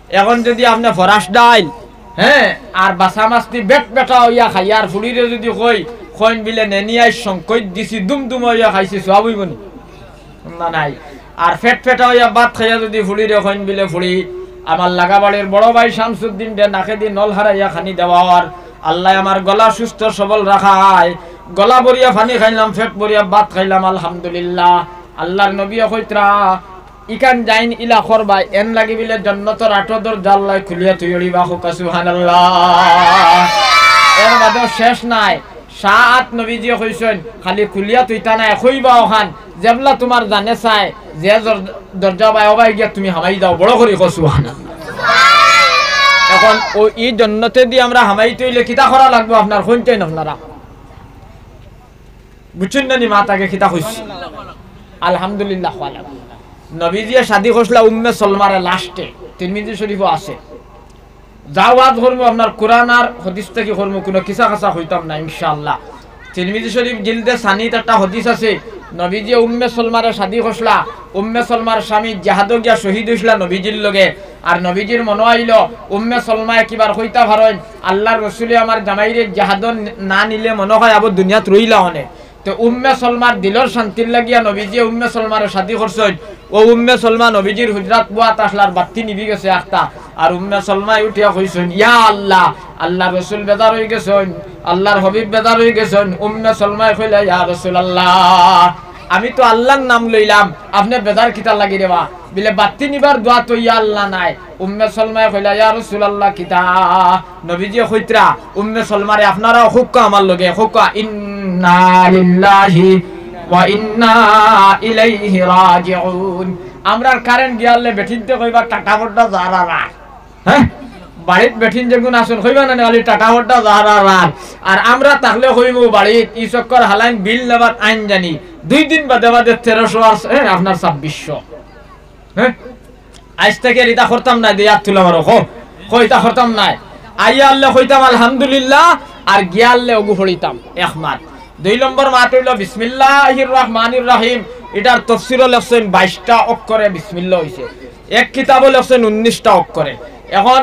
এখন যদি আপনি ফরাস ডাইল হ্যাঁ আর বাসা মাছটি বেট বেটা হইয়া খাই আর ফুড়িরে যদি কই খৈন বিলে নেনিয়াই সংকট দিছি দুম হইয়া খাইছি সব হইব না নাই। আর ফেট ফেটা হইয়া ভাত খাইয়া যদি ফুড়িরে খৈন বিলে ফুড়ি আমার লাগাবাড়ির বড় ভাই শামসুদ্দিন দে নাকে দিয়ে নল হারাইয়া খানি দেওয়ার আল্লাহ আমার গলা সুস্থ সবল রাখায়। গলা বরিয়া ফানি খাইলাম, ফেট বরিয়া ভাত খাইলাম, আলহামদুলিল্লাহ। আল্লাহর নবী কইত্রা ইকান যাইন ইলা করবা এন লাগি বিলে জান্নাতের আটদর জাল্লাই খুলিয়া তুইড়িবা হুকা সুবহানাল্লাহ। এর বাদে শেষ নাই, সাত নবীজি কইছেন খালি খুলিয়া তুইতা না কইবা ওখান যেবলা তোমার জানে চাই যে দরজা বাই ওবাই গিয়া তুমি হামাই দাও বড় করে কও সুবহানাল্লাহ। এখন ওই ই জান্নাতে দি আমরা হামাই তৈলে কিতা করা লাগবে আপনার কোনটাই আপনারা বুঝছেন না নি মাতাকে কিতা কইছি আলহামদুলিল্লাহ। নবীজিয়ে শাদি করছিলা উম্মে সলমারে লাস্টে তিরমিজি শরীফও আছে। জাওয়াত করবো আপনার কোরআন আর হাদিস থেকে করবো, কোনো কিসা কাসা হইতাম না ইনশাআল্লাহ। তিরমিজি শরীফ জিলদে সানিত একটা হাদিস আছে, নবীজি উম্মে সলমারে শাদি করছিলা, উম্মে সলমার স্বামী জাহাদ গিয়া শহীদ হইছিলা নবীজির লগে। আর নবীজির মনে আইল উম্মে সলমায় কিবার কইতা পারেন আল্লাহর রসুলে আমার জামাইরে জাহাদ না নিলে মনে হয় আবার দুনিয়াত রইলা অনেক। তো উম্মে সলমার দিলর শান্তির লাগিয়া নবীজি উম্মে সলমারে শাদি করছেন। ও উম্মে সলমা নবীজির হুজরাত বুয়াত আসলার বাতি নিবি গেছে একটা। আর উম্মে সলমায় উঠিয়া কইছেন ইয়া আল্লাহ, আল্লাহর রসুল বেদার হয়ে গেছেন, আল্লাহর হবিব বেদার হয়ে গেছেন। উম্মে সলমায় কইলা ইয়া রাসূলুল্লাহ আমি তো আল্লাহর নাম লইলাম, আপনি বেদার কিতা লাগি দেবা বিলে বাতি নিবার দোয়া তো ইয়া আল্লাহ নাই। উম্মে সলমায় কইলা ইয়া রাসূলুল্লাহ কিতা। নবীজি কইত্রা উম্মে সলমারে আপনারা হুক্কা আমার লগে হুক্কা ইন্না লিল্লাহি ওয়া ইন্না ইলাইহি রাজিউন। আমরার কারেন্ট গিয়ালে বেঠিনতে কইবা টাটা বড়টা জারা রাত, হ্যাঁ বাড়িত বেঠিন যেগুন আসুন কইবা না খালি টাটা বড়টা জারা রাত। আর আমরা তাহলে কইবো বাড়িত ই চক্কর হালাইন বিল নেবার আইন জানি 2 দিন বাদে বাদে 1300 আর আপনার 2600। হ্যাঁ আজ থেকে রিতা করতাম না দিয়া তুলা মারো কইতা করতাম নাই আইয়া আল্লাহ কইতাম আলহামদুলিল্লাহ আর গিয়ালে ওগু পড়িতাম এক মাস। 2 নম্বর মাত হইল বিসমিল্লাহির রহমানির রহিম। এটার তাফসীরও লেখছেন 22টা অক্ষরে বিসমিল্লাহ হইছে, এক কিতাবও লেখছেন 19টা অক্ষরে। এখন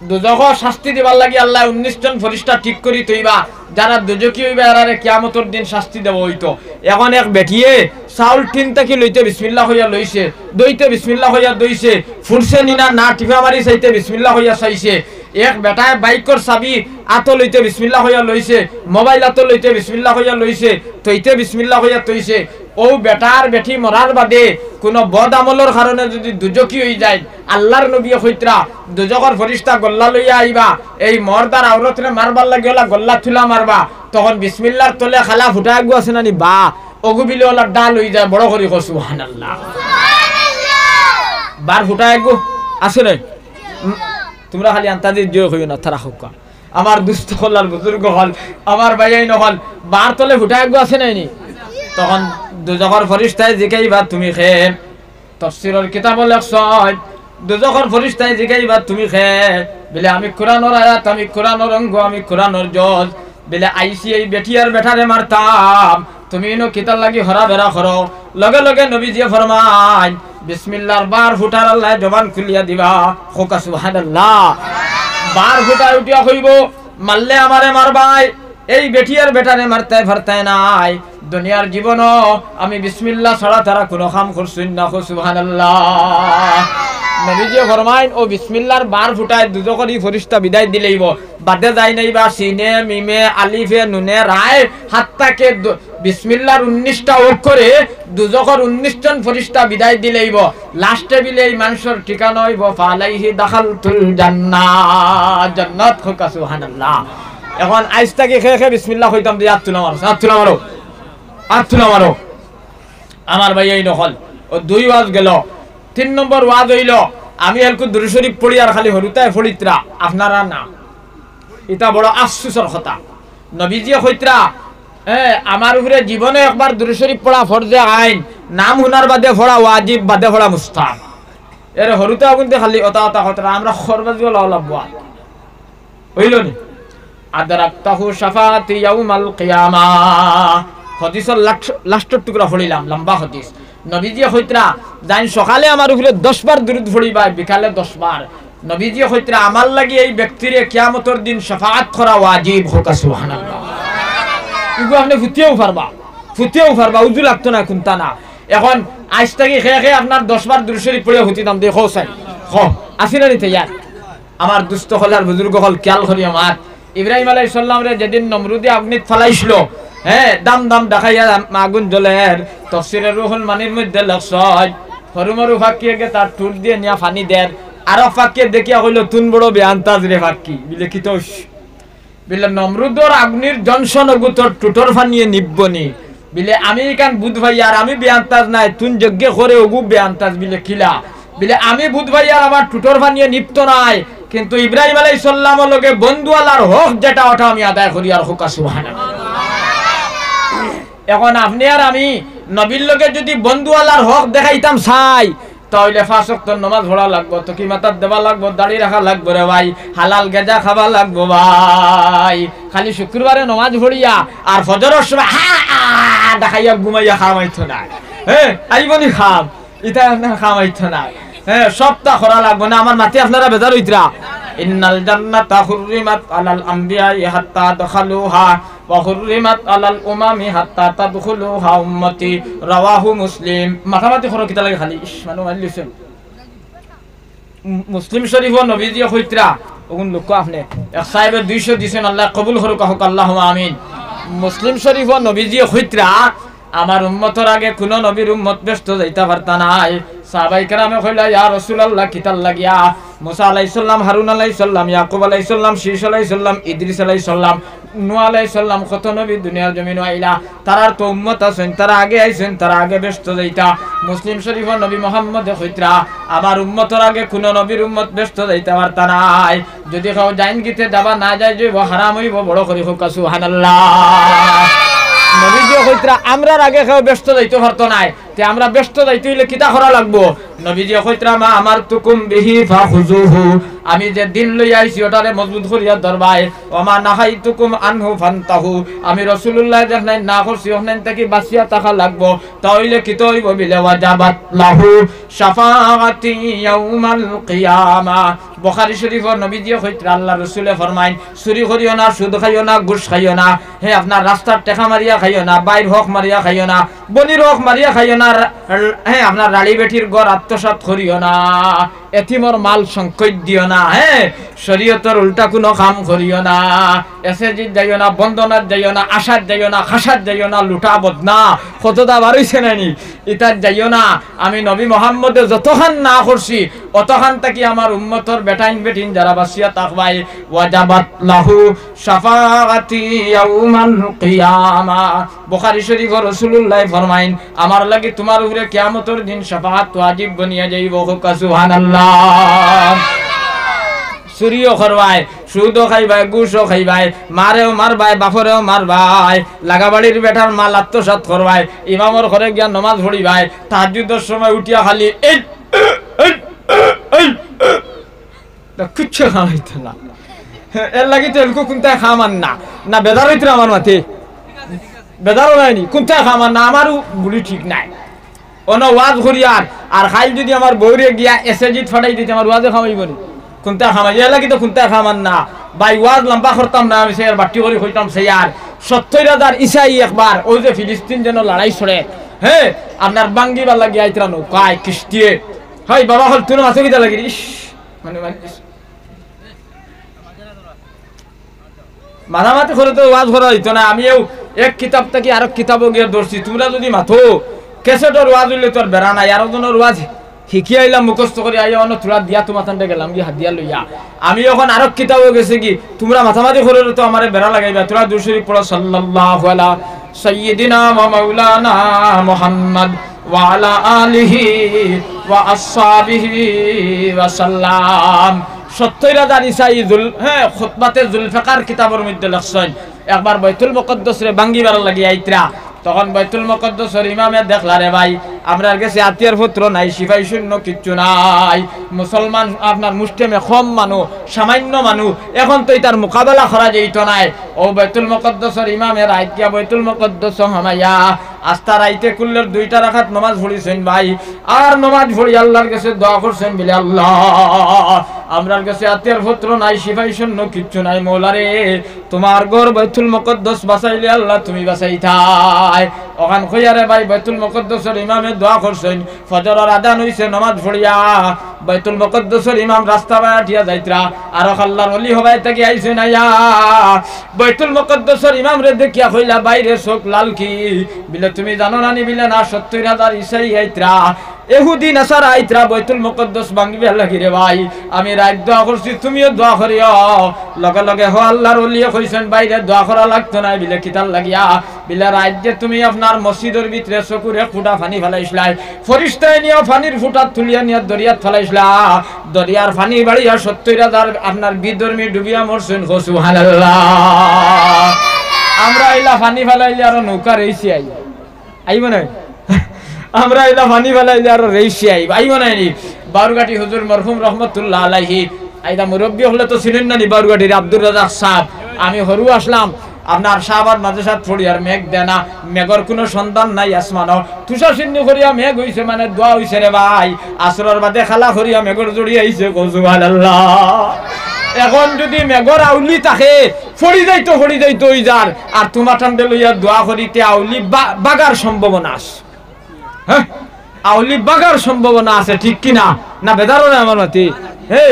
দুজক শাস্তি দিবার লাগি আল্লাহ 19 জন ফেরেশতা ঠিক করি তৈবা যারা দুজকি হইবে আরে কিয়ামতের দিন শাস্তি দেব হইতো। এখন এক বেটিয়ে চাউল টিন থেকে লইতে বিসমিল্লাহ হইয়া লইছে, দইতে বিসমিল্লাহ হইয়া দইছে, ফুরছে নিনা না টিপা মারি চাইতে বিসমিল্লাহ হইয়া চাইছে। এক বেটায় বাইকর চাবি আতো লইতে বিসমিল্লাহ হইয়া লইছে, মোবাইল আতো লইতে বিসমিল্লাহ হইয়া লইছে, তইতে বিসমিল্লাহ হইয়া তইছে। ও বেটার বেটি মরার বাদে কোনো বদ আমলের কারণে যদি দুজকি হয়ে যায় আল্লাহর নবী কইত্রা দুজকর ফেরেশতা গল্লা লইয়া আইবা, এই মর্দার আওরতরে মারবার লাগে ওলা গল্লা তুলা মারবা, তখন বিসমিল্লাহর তলে খালা ফুটা আগু আছে নানি বা ওগু বিলে ওলা ডাল হয়ে যায় বড় করে কই সুবহানাল্লাহ। বার ফুটা আগু আছে নাই তোমরা খালি আন্তাজি জয় কইও না তারা হুক্কা আমার দুস্থ হলার বুজুর্গ হল আমার ভাইয়াই নহল বার তলে ফুটা আগু আছে নাই নি। তখন দুজকর ফেরেশতায় জিকাইবা তুমি খে তাফসীরের কিতাব লেখছয় দুজকর ফেরেশতায় জিকাইবা তুমি খে বলে আমি কোরআনের আয়াত, আমি কোরআনের অঙ্গ, আমি কোরআনের জজ বলে আইসি এই বেটিয়ার বেটারে মারতাম তুমি ইনো কিতার লাগি হরা বেরা করো। লগে লগে নবীজি ফরমায় বিসমিল্লাহর বার ফুটার আল্লাহ জবান খুলিয়া দিবা হোকা সুবহানাল্লাহ। বার ফুটা উঠিয়া কইব মারলে আমারে মারবাই, এই বেটিয়ার বেটারে মারতে ফারতায় নাই। দুনিয়ার জীবনও আমি বিসমিল্লাহ ছাড়া তারা কোনো কাম করছুন না সুবহানাল্লাহ। নবীজি ফরমাইন ও বিসমিল্লাহর বার ফুটায় দুজকরই ফেরেশতা বিদায় দিলেইব, বাদে যায় নাই বা সিনে মিমে আলিফে নুনে রায় হাত্তাকে বিসমিল্লাহর 19টা অক্ষরে দুজকর 19 জন ফেরেশতা বিদায় দিলেইব। লাস্টে বিলে এই মানুষের ঠিকানা হইব ফালাইহি দাখালতুল জান্নাহ, জান্নাত হোক সুবহানাল্লাহ। এখন আইজ থেকে খেয়ে খেয়ে বিসমিল্লাহ হইতাম যে হাত তুলা মারো, হাত তুলা মারো, হাত তুলা মারো। আমার ভাই এই নহল ও 2 ওয়াজ গেল। 3 নম্বর ওয়াজ হইল আমি এলকু দুরূদ শরীফ পড়ি আর খালি হরুতায় ফড়িত্রা আপনারা না, এটা বড় আফসোসের কথা। নবীজি কইত্রা আমার উপরে জীবনে একবার দুরূদ শরীফ পড়া ফরজে আইন, নাম হুনার বাদে পড়া ওয়াজিব, বাদে পড়া মুস্তাহাব। এর হরুতা কিন্তু খালি ওতা ওতা কথা আমরা খরবাজি লাভবা হইল নি। আদরাকতাহু শাফাতি ইয়াউমাল কিয়ামাহ হাদিসের লাস্টের টুকরা পড়িলাম, লম্বা হাদিস। নবীজি কইত্রা জান সকালে আমার উপরে 10 বার দুরূদ পড়িবা, বিকালে 10 বার। নবীজি হইতে আমার লাগি এই ব্যক্তিরে কিয়ামতের দিন শাফাআত করা ওয়াজিব হোক সুবহানাল্লাহ। ইগো আপনি ফুটিয়েও পারবা উজু লাগতো না কোনটা না। এখন আজ থেকে খেয়ে আপনার 10 বার দুরূদ শরীফ পড়ে হুতিতাম দেখো চাই আসিনা নিতে ইয়ার আমার দুস্থ হল আর বুজুর্গ হল খেয়াল করি আমার ইব্রাহিম আলাইহিস সালাম রে যেদিন নমরুদে আগুনে ফালাইছিল, হ্যাঁ দাম দেখাইয়া আগুন জ্বলের তাফসীরের রুহুল মানির মধ্যে লেখছয় হরুমরু ফাকিয়ে গে তার টুল দিয়ে নিয়া পানি দেয় আর ফাকিয়ে দেখিয়া হইল তুন বড় বেআন্তাজ রে ফাকি বিলে কি তো বিলে নমরুদর আগুনের জনসন গুতর টুটর ফানিয়ে নিবনি বিলে আমি কান বুধ ভাই আর আমি বেআন্তাজ নাই তুন যজ্ঞ করে ওগু বেআন্তাজ বিলে কিলা বিলে আমি বুধ ভাই আর আমার টুটর ফানিয়ে নিপ্ত নাই, কিন্তু ইব্রাহিম আলাইহিস সালামের লগে বন্ধু আল্লাহর হক যেটা ওটা আমি আদায় করি আর হোক সুবহানাল্লাহ। এখন আপনি আর আমি নবীর লগে যদি বন্ধু আল্লাহর হক দেখাইতাম চাই তাহলে 5 ওয়াক্ত নামাজ পড়া লাগবো, তো কি মাথার দেওয়া লাগবো, দাড়ি রাখা লাগবো রে ভাই, হালাল গেজা খাওয়া লাগবো ভাই। খালি শুক্রবারে নামাজ পড়িয়া আর ফজরের সময় দেখাইয়া ঘুমাইয়া খাওয়াইতো না, হ্যাঁ আইবনি খাম এটা খাওয়াইতো না, হ্যাঁ সপ্তাহ করা লাগবো না। আমার মাটি আপনারা বেজার হইতরা ইন্নাল জান্নাতা হুররিমাত আলাল আমবিয়াই হাত্তা দখালুহা ওয়া হুররিমাত আলাল উমামি হাত্তা তাদখুলুহা উম্মতি রাওয়াহু মুসলিম। মাথামাতি খরো কিতা লাগে খালি মানু মানি লিছেন মুসলিম শরীফ ও নবীজি হইতরা ওগুন লোক আপনি এক সাহেবের 200 দিছেন আল্লাহ কবুল করুক আল্লাহুম্মা আমিন। মুসলিম শরীফ ও নবীজি হইতরা আমার উম্মতের আগে কোন নবীর উম্মত ব্যস্ত যাইতা পারতা নাই। সাহাবায়ে কেরামে কইলা ইয়া রাসূলুল্লাহ কিতাল লাগিয়া মুসা আলাইহিস সালাম, হারুন আলাইহিস সালাম, ইয়াকুব আলাইহিস সালাম, শীশ আলাইহিস সালাম, ইদ্রিস আলাইহিস সালাম, নূহ আলাইহিস সালাম, কত নবী দুনিয়ার জমিনে আইলা তারার তো উম্মত আছেন, তারা আগে আইছেন, তারা আগে ব্যস্ত যাইতা। মুসলিম শরীফ নবী মুহাম্মদ কইতরা আমার উম্মতের আগে কোন নবীর উম্মত ব্যস্ত যাইতা পারতা নাই। যদি কেউ জাইন গিতে যাবা না যায় যাইব হারাম হইব, বড় করে হোক সুবহানাল্লাহ। নবীজি কইতরা আমরার আগে কেউ ব্যস্ত যাইতে পারতো নাই, তে আমরা ব্যস্ত যাইতে হইলে কিতা করা লাগবো? নবীজি কইতরা মা আমারতুকুম বিহি ফাখুযুহু, আমি যে দিন লই আইছি ওটারে মজবুত করিয়া ধরবাই। ওমা নাহাইতুকুম আনহু ফান্তাহু, আমি রাসূলুল্লাহ যেখানে না করছি ওখানে থেকে বাঁচিয়া থাকা লাগবো। তাহলে কিতা হইব? বিলে ওয়াজাবাত লাহু শাফাআতি ইয়াউমাল কিয়ামা। বুখারী শরীফের নবীজি কইতরা আল্লাহ রাসূলে ফরমাইন চুরি করিও না, সুদ খাইও না, ঘুষ খাইও না, হে আপনার রাস্তার টেকা মারিয়া খাইও না, বাইর হক মারিয়া খাইও না, বনির হক মারিয়া খাইও না, হ্যাঁ আপনার রাড়ি বেটির ঘর আত্মসাৎ করিও না, এতিমর মাল সংকট দিও না, হ্যাঁ শরীয়তের উল্টা কোনো কাম করিও না, এসএজিত যাইও না, বন্দনাত যাইও না, আশাত যাইও না, খাসাত যাইও না, লুটা বদনা কতটা বাড়ইছে নানি ইতার যাইও না। আমি নবী মুহাম্মদে যতখান না করছি অতখান থাকি আমার উম্মতর বেটাইন বেটিন যারা বাসিয়া তাকবাই ওয়াজাবাত লাহু শাফাআতি ইয়াউমাল কিয়ামা। বুখারী শরীফে রাসূলুল্লাহ ফরমাইন আমার লাগি তোমার উপরে কিয়ামতের দিন শাফাআত ওয়াজিব বনিয়া যাইব। সুবহানাল্লাহ। চুরিও করবাই, সুদও খাইবাই, ঘুষও খাইবাই, মারেও মারবাই, বাপরেও মারবাই, লাগাবাড়ির বেটার মাল আত্মসাৎ করবাই, ইমামর ঘরে গিয়া নমাজ পড়িবাই, তাহাজ্জুদের সময় উঠিয়া খালি কিচ্ছু খাওয়াইতো না। এর লাগি তো এলকো কোনটাই খামান না না বেদার হইতো আমার মাথে বেদারও নাইনি কোনটাই খামান না, আমারও বুড়ি ঠিক নাই। অন ওয়াজ করিয়ার আর খাইল যদি আমার বউরে গিয়া এসএজিত ফাটাই দিতে আমার ওয়াজে খামাইব নি কোনটা খামাই এর লাগি তো কোনটা খামান না ভাই। ওয়াজ লম্বা করতাম না আমি, সে আর বাটি করে হইতাম সে আর 70,000 ইসাই একবার ওই যে ফিলিস্তিন যেন লড়াই ছড়ে, হ্যাঁ আপনার বাঙ্গিবার লাগি আইতরানো কায় কিস্তিয়ে হয় বাবা হল তুই মাছ কিতা লাগি ইস মানে মাঝামাঝি করে তো ওয়াজ করা হইতো না। আমিও এক কিতাব থেকে আরেক কিতাবও গিয়ে ধরছি। তোমরা যদি মাথো কেসেটর ওয়াজ হইলে তোর বেড়া নাই, আরো জনের ওয়াজ শিখি আইলাম মুখস্থ করে আইয়া অন্য তোরা দিয়া তোমার টানতে গেলাম গিয়ে হাত দিয়া লইয়া। আমি এখন আরেক কিতাবও গেছে কি তোমরা মাথামাঝি করে তো আমার বেড়া লাগাইবা। তোরা দুরূদ শরীফ পড়ো সাল্লাল্লাহু আলা সাইয়্যিদিনা ওয়া মাওলানা মুহাম্মদ ওয়া আলা আলিহি ওয়া আসহাবিহি ওয়া সাল্লাম। 70,000 ইসাই হ্যাঁ খুতবাতে জুলফিকার কিতাবের মধ্যে লেখছেন। একবার বাইতুল মুকদ্দাস রে ভাঙ্গিবার লাগি আইতরা, তখন বাইতুল মুকদ্দাসের ইমামে দেখলা রে ভাই আমরার কাছে আত্মীয়র পুত্র নাই, সিপাহী শূন্য কিচ্ছু নাই। মুসলমান আপনার মুসলিমে কম মানুষ, সামান্য মানুষ, এখন তো এটার মোকাবেলা করা যেত নাই। ও বাইতুল মুকদ্দাসের ইমামের আইতিয়া বাইতুল মুকদ্দাস হামাইয়া আস্থা রাইতে কুল্লের 2টা রাকাত নামাজ পড়িছেন ভাই, আর নামাজ পড়ি আল্লাহর কাছে দোয়া করছেন বলে, আল্লাহ আমরার কাছে আত্মীয়র পুত্র নাই, সিপাহী শূন্য কিচ্ছু নাই, মৌলারে তোমার ঘর বাইতুল মুকদ্দাস বাঁচাইলে আল্লাহ তুমি বাঁচাইতাই। ওখান কইয়ারে ভাই বাইতুল মুকদ্দাসের ইমামে দোয়া করছেন, ফজরের আযান হইছে, নামাজ পড়িয়া বাইতুল মুকদ্দাসের ইমাম রাস্তা বাটিয়া যাইতরা, আর আল্লাহর ওলি হবাই থেকে আইছেন, আয়া বাইতুল মুকদ্দাসের ইমাম রে দেখিয়া কইলা, বাইরে চোখ লাল কি বিলে তুমি জানো না নি বিলে না 70,000 ইসাই আইতরা, এহুদি নাসারা আইতরা বাইতুল মুকদ্দাস ভাঙিবে লাগি রে ভাই। আমি রাত দোয়া করছি, তুমিও দোয়া করিও। লগে লগে হ আল্লাহর ওলি কইছেন বাইরে দোয়া করা লাগতো না বিলে কিতাল লাগিয়া, বিলে রাত যে তুমি আপনার মসজিদের ভিতরে চকুর এক ফুটা পানি ফেলাইছিলাই, ফরিস্তায় নিয়ে পানির ফুটা তুলিয়া নিয়ে দরিয়াত ফেলাইছিলা, দরিয়ার পানি বাড়িয়া 70,000 আপনার বিধর্মী ডুবিয়া মরছেন। সুবহানাল্লাহ। আমরা এলা পানি ফেলাইলে আরো নৌকা রেইছি আইব না, আমরা এলা পানি ফেলাইলে আরো রেইছি আইব না নি। বারুগাটি হুজুর মরহুম রহমতুল্লাহ আলাইহি আইদা মুরব্বী হলে তো ছিলেন না নি বারুগাটির আব্দুর রাজাক সাহেব। আমি হরু আসলাম আপনার শাহবাদ মাদ্রাসাত পড়ি, আর মেঘ দেনা, মেঘর কোনো সন্ধান নাই আসমানো, তুষার সিন্ধু করিয়া মেঘ হইছে, মানে দোয়া হইছে রে ভাই, আসরের বাদে খালা করিয়া মেঘর জড়ি আইছে। সুবহানাল্লাহ। এখন যদি মেঘর আউলি থাকে ফড়ি যাইতো ওই যার, আর তোমার ঠান্ডে লইয়া দোয়া করিতে আউলি বাগার সম্ভাবনা আছে। হ্যাঁ, আউলি বাগার সম্ভাবনা আছে, ঠিক কিনা না? বেদারো না আমার মাতি। হে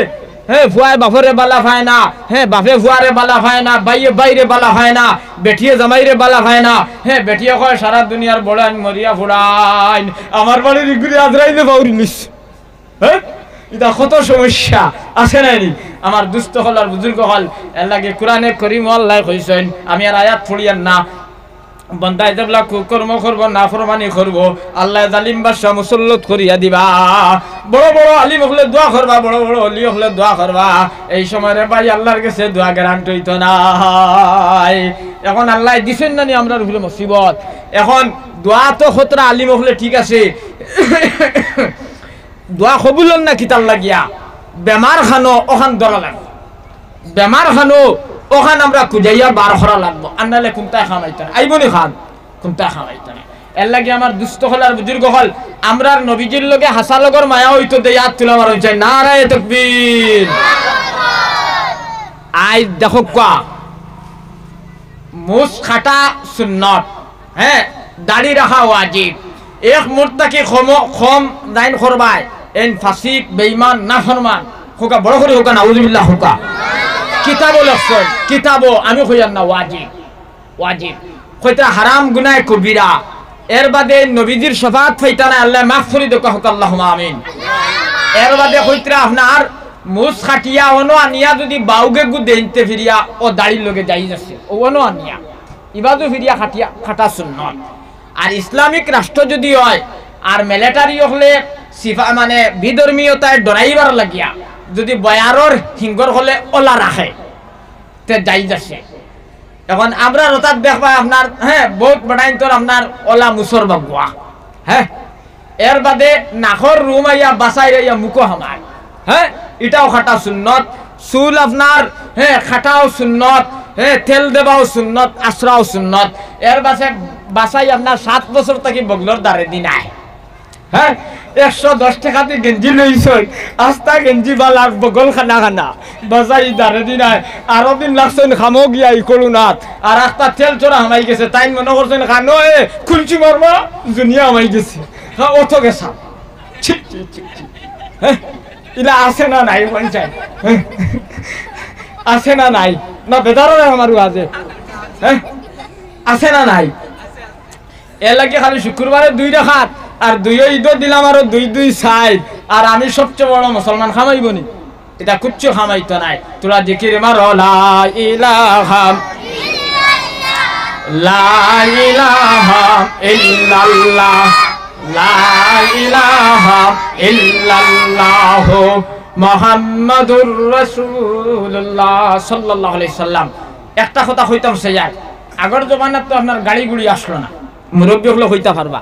ফুয়ায় বাপরে বালা পায় না, হ্যাঁ বাপে ফুয়ারে বালা পায় না, বাইয়ে বাইরে বালা পায় না, বেটিয়ে জামাইরে বালা পায় না, হ্যাঁ বেটিয়ে কয় সারা দুনিয়ার বড় মরিয়া ফুড়াইন, আমার বাড়ির ইগুরি আজরাইলে বাউরিলিস। হ্যাঁ, এটা কত সমস্যা আছে নাইনি? আমার দুস্থ হল আর বুজুর্গ হল এর লাগে কোরআনে করিম আল্লাহ কইছেন, আমি আর আয়াত পড়িয়ান না, বন্দায় যেগুলা কুকর্ম করবো, নাফরমানি করবো, আল্লাহ জালিম বাদশা মুসল্লত করিয়া দিবা। বড় বড় আলিম হলে দোয়া করবা, বড় বড় অলি হলে দোয়া করবা, এই সময় রে ভাই আল্লাহর কাছে দোয়া গ্যারান্ট হইতো না। এখন আল্লাহ দিছেন না নি আমরা উপরে মুসিবত। এখন দোয়া তো খতরা আলিম হলে ঠিক আছে, দোয়া কবুলন না কিতাল লাগিয়া বেমার খানো ওখান ধরা লাগবে, বেমার খানো ওখান আমরা খুঁজাইয়া বার করা লাগবো, আন্নালে কোনটায় খামাইতে না আইবনি খান, কোনটায় খামাইতে না। এর লাগে আমার দুস্থ হল আর বুজুর্গ হল আমরার নবীজির লগে হাসা লগর মায়া হইতো দে ইয়াদ তুলা আমার হইছে নারায়ে তাকবীর। আই দেখো কা মুস খাটা সুন্নত, হ্যাঁ দাড়ি রাখা ওয়াজিব, এক মুর্তাকি খম দাইন করবাই, এন ফাসিক বেঈমান নাফরমান হোকা বড় করে হোকা নাউযুবিল্লাহ হোকা, কিতাবও লেখছেন, কিতাবও আমি কইয়ার না ওয়াজিব, ওয়াজিব কইতা হারাম গুনাহ কবিরা, এর বাদে নবীজির শফাত পাইতা না, আল্লাহ মাফ করে দেক হোক, আল্লাহুম্মা আমিন। এর বাদে কইতা আপনার মুস খাটিয়া অনো আনিয়া যদি বাউগে গু দেনতে ফিরিয়া ও দাড়ির লগে যাই যাচ্ছে, ও অনো আনিয়া ইবাদু ফিরিয়া খাটিয়া খাটা সুন্নত। আর ইসলামিক রাষ্ট্র যদি হয় আর মিলিটারি হলে সিফা মানে বিধর্মীয়তায় ডরাইবার লাগিয়া যদি বয়ারর হিঙ্গর হলে ওলা রাখে তে যাই যাচ্ছে। এখন আমরা রতাত দেখবা আপনার হ্যাঁ বহুত বড়াইন তোর আপনার ওলা মুসর বাগুয়া, হ্যাঁ এর বাদে নাখর রুম আইয়া বাসাই আইয়া মুখো হামায়, হ্যাঁ এটাও খাটা সুন্নত। চুল আপনার হ্যাঁ খাটাও সুন্নত, হ্যাঁ তেল দেবাও সুন্নত, আশ্রাও সুন্নত। এর বাসাই আপনার 7 বছর থেকে বগলর দাঁড়ে দিন আয়, হ্যাঁ 110 টাকা দিয়ে গেঞ্জি লইছই, আস্তা গেঞ্জি বালার বগল খানা খানা বাজাই দাঁড়ে দিন আয়, আরো দিন লাগছেন খামো গিয়া ই করুনাথ, আর একটা তেল চোরা হামাই গেছে, তাই মনে করছেন খানো এ খুলছি মারবা দুনিয়া হামাই গেছে, হ্যাঁ অত গেছা ঠিক ঠিক ঠিক ঠিক। হ্যাঁ ইলা আছে না নাই পঞ্চায়েত, আছে না নাই না বেদারো নাই আমারও আছে, হ্যাঁ আছে না নাই? এর লাগে খালি শুক্রবারে 2 রাকাত আর 2 ঈদ দিলাম আরো 2 সাইড, আর আমি সবচেয়ে বড় মুসলমান খামাইব নি? এটা কুচ্ছু খামাইতো নাই। তোরা জিকির মারো লা ইলাহা লা ইলাহা ইল্লাল্লাহ লা ইলাহা ইল্লাল্লাহ মুহাম্মাদুর রাসূলুল্লাহ সাল্লাল্লাহু আলাইহি সাল্লাম। একটা কথা কইতাম সে যাক, আগের জমানাত তো আপনার গাড়ি গুড়ি আসলো না, মুরব্বী হলো হইতা পারবা,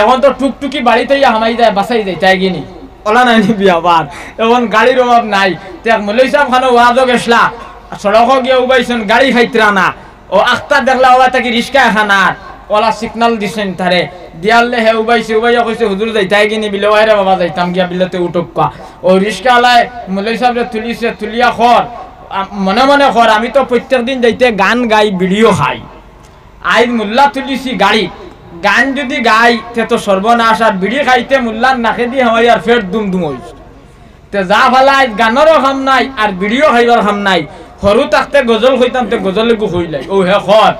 এখন তো টুকটুকি বাড়িতে হামাই যায় বাসাই যায় তাই গিনি ওলা নাই নি বিয়াবার এখন গাড়ির অভাব নাই দেখ মৌলভী সাহেব খানো ওয়াজও গেছলা সড়ক গিয়ে উবাইছেন গাড়ি খাইতরা না ও আখতার দেখলা ওলা তাকে রিস্কা খানার ওলা সিগনাল দিছেন তারে দিয়ালে হে উবাইছে উবাইয়া কইছে হুজুর যাইতাই গিনি বিলে ওয়ারে বাবা যাইতাম গিয়া বিলেতে উঠক্কা ও রিস্কা আলায় মৌলভী সাহেবরে তুলিছে তুলিয়া খর মনে মনে খর আমি তো প্রত্যেক দিন যাইতে গান গাই ভিডিও খাই আইজ মোল্লা তুলিছি গাড়ি গান যদি গাই তে তো সর্বনাশ আর বিড়ি খাইতে মোল্লার নাকে দিয়ে হয় আর ফের দুম দুম হইছে তে যা ভালাই গানেরও খাম নাই আর ভিডিও খাইবার খাম নাই সরু থাকতে গজল হইতাম তে গজলে গু হইলাই ও হে খর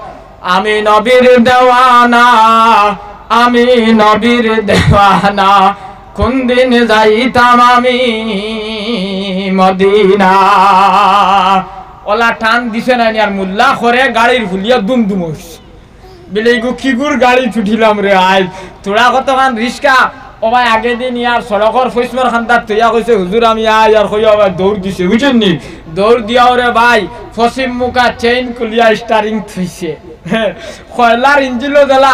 আমি নবীর দেওয়ানা আমি নবীর দেওয়ানা কোন দিন যাইতাম আমি মদিনা ওলা টান দিছে না আর মোল্লা খরে গাড়ির ভুলিয়া দুম দুম হইছে বিলে গো কিগুর গাড়ি ছুটিলাম রে আজ তোরা কতক্ষণ রিস্কা ও ভাই আগে দিন ইয়ার সড়কর ফৈসমার খান্দার তৈয়া কইছে হুজুর আমি আর কইয়া ভাই দৌড় দিছে বুঝছেন নি দৌড় দিয়াও রে ভাই ফসিম মুকা চেইন কুলিয়া স্টারিং থইছে কয়লার ইঞ্জিনও জ্বালা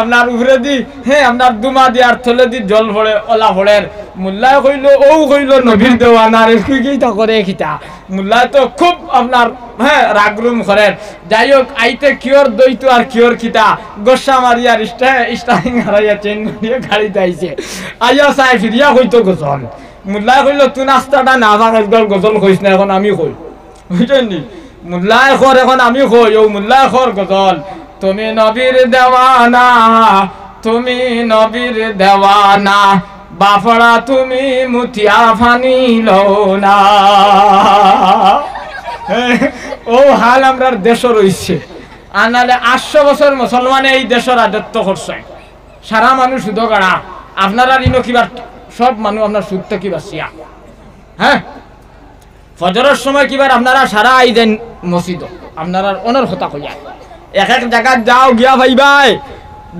আপনার উপরে দি আপনার দুমা দি আর থলে দি জল ভরে ওলা ভরের মোল্লায় কইল ও কইল নবীর দেওয়ানার কি করে খিতা মোল্লায় তো খুব আপনার রাগরুম করেন যাই হোক আইতে কিওর দইতো আর কিওর খিতা গোসা মারিয়ার স্টারিং হারাইয়া চেন মারিয়া গাড়িতে আইছে আইয়া চাই ফিরিয়া কইতো গজল মোল্লায় কইল তুই নাস্তাটা না ভাঙে গজল কইস না এখন আমি কই বুঝছেন নি মোল্লায় খর এখন আমি কই ও মোল্লায় খর গজল তুমি নবীর দেওয়ানা তুমি নবীর দেওয়ানা বাফড়া তুমি মুতিয়া ফানি লও না ও হাল আমরার দেশ রইছে আনালে 800 বছর মুসলমানে এই দেশের রাজত্ব করছে সারা মানুষ সুদ গাড়া আপনারা ঋণ কিবার সব মানুষ আপনার সুদ থেকে বাঁচিয়া হ্যাঁ ফজরের সময় কিবার আপনারা সারা আইদেন মসজিদ আপনারা অনর কথা কইয়া এক এক জায়গা যাও গিয়া ভাই ভাই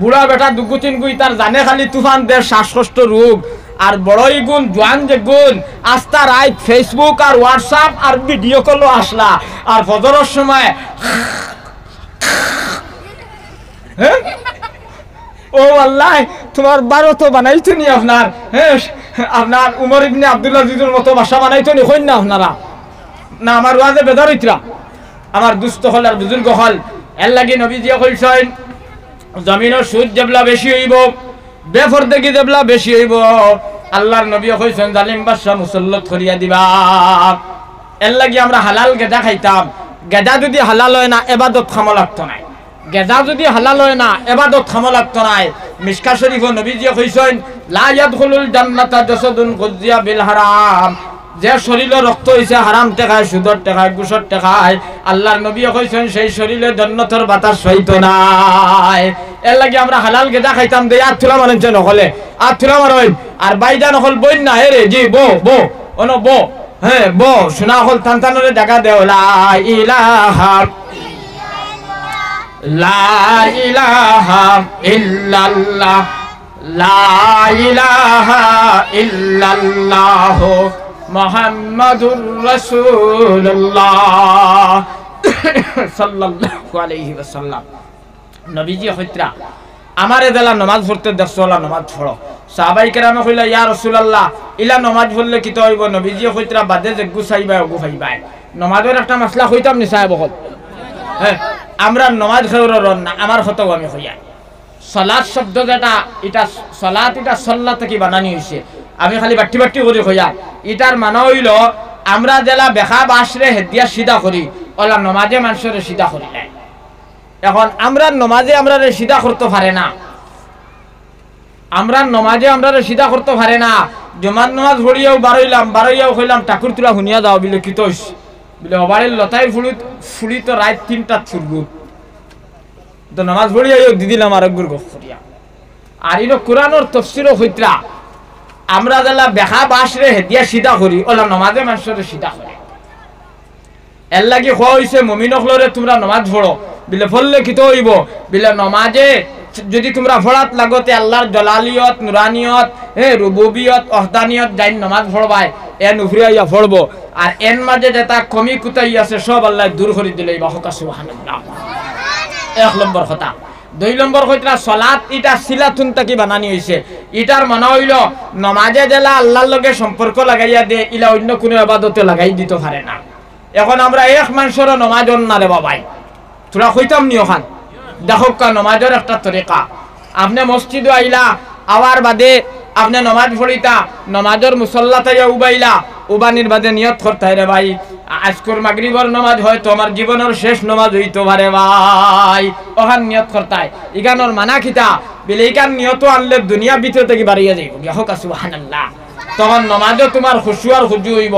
বুড়া বেটা দুগু তিন গুই তার জানে খালি তুফান দেশ শ্বাসকষ্ট রোগ আর বড়ই গুণ জোয়ান যে গুণ আস্তা রাইট ফেসবুক আর হোয়াটসঅ্যাপ আর ভিডিও কলও আসলা আর ফজরের সময় ও আল্লাহ তোমার 12 তো বানাইছো নি আপনার আপনার উমর ইবনে আব্দুল আজিজের মতো ভাষা বানাইতো নি কই না আপনারা না আমার ওয়াজে বেদার হইতরা আমার দুস্থ হল আর বুজুর্গ হল এর লাগি নবীজি কইছেন জমিনের সুদ যেবলা বেশি হইব বেফরদেগি যেবলা বেশি হইব আল্লাহর নবী কইছেন জালিম বাদশা মুসল্লত করিয়া দিবা এর লাগি আমরা হালাল গেদা খাইতাম গেদা যদি হালাল হয় না ইবাদত খামো লাগতো না গেদা যদি হালাল হয় না ইবাদত খামো লাগতো না মিশকা শরীফ নবীজি কইছেন লা ইয়াদখুলুল জান্নাতা জাসাদুন গুজিয়া বিল হারাম যে শরীরে রক্ত হইছে হারাম টাকায় সুদর টাকায় ঘুষর টাকায় আল্লাহর নবী কইছেন সেই শরীরে জান্নাতের বাতাস হইতো না এর লাগি আমরা হালাল গেদা খাইতাম দে আর থুলা মানেন যেন হলে আর থুলা মারইন আর বাইদান হল বইন না রে জি বো অন বো বো শোনা হল তানতানরে জায়গা দেও লা ইলাহা ইল্লাল্লাহ লা ইলাহা ইল্লাল্লাহ মুহাম্মাদুর রাসূলুল্লাহ সাল্লাল্লাহু আলাইহি ওয়াসাল্লাম নবীজি হইতরা আমারে দেলা নামাজ পড়তে দেখছলা নামাজ পড়ো সাহাবাই কেরামে কইলা ইয়া রাসূলুল্লাহ ইলা নামাজ পড়লে কি তো হইব নবীজি হইতরা বাদে যে গুছাইবা গুফাইবা নামাজের একটা মাসলা কইতাম নি সাহেব বল আমরা নামাজ খাওয়ার না আমার হতো আমি কইয়া সালাত শব্দ যেটা এটা সালাত এটা সাল্লাহ থেকে বানানি হইছে আমি খালি বাটি বাটি করে কইয়া এটার মানে হইল আমরা জেলা বেখা বাসরে হেদিয়া সিধা করি ওলা নমাজে মানুষের সিধা করি নাই এখন আমরা নমাজে আমরা সিধা করতে পারে না আমরা নমাজে আমরা সিধা করতে পারে না জমান নমাজ পড়িয়াও বারইয়াও কইলাম ঠাকুর তুলা শুনিয়া যাও বিলে কি তইস বিলে ওবারের লতাই ফুলি তো রাত 3টা ছুটবো তো নামাজ পড়িয়াও দিদিলাম আরোগ্যর গপ করিয়া আর ইনো কোরআনের তাফসীরও হইতরা আমরা যারা বেখা বাসরে হেদিয়া সিধা করি ওলা নমাজে মানুষের সিধা করে এর লাগি হওয়া হয়েছে মুমিনকলরে তোমরা নমাজ পড়ো বিলে পড়লে কি তো হইব বিলে নমাজে যদি তোমরা পড়াত লাগতে আল্লাহর জলালিয়ত নুরানিয়ত রুবুবিয়ত ওহদানিয়ত যাই নমাজ পড়বাই এ নুফরিয়া পড়বো আর এর মাঝে যেটা কমি কুতাই আছে সব আল্লাহ দূর করে দিলে বাহকা সুবহানাল্লাহ এক নম্বর কথা 2 নম্বর কইতরা সালাত ইটা সিলাতুন তাকি বানানি হইছে ইটার মানে হইল নমাজে জেলা আল্লাহর লগে সম্পর্ক লাগাইয়া দে ইলা অন্য কোনো ইবাদতে লাগাই দিতে পারে না এখন আমরা এক মানুষের নমাজ না রে বাবাই তোরা কইতাম নি ওখান দেখো কা নমাজের একটা তরিকা আপনি মসজিদে আইলা আওয়ার বাদে আপনি নমাজ পড়িতা নমাজের মুসল্লাতে উবাইলা উবানির বাদে নিয়ত করতে রে ভাই আজকের মাগরিবের নামাজ হয়তো আমার জীবনের শেষ নামাজ হইতো পারে ভাই ওখান নিয়ত করতে ইগানোর মানা খিতা বিলে ইগান নিয়ত আনলে দুনিয়া ভিতর থেকে বাড়িয়ে যাইব সুবহানাল্লাহ তখন নমাজও তোমার খুশু আর খুশু হইব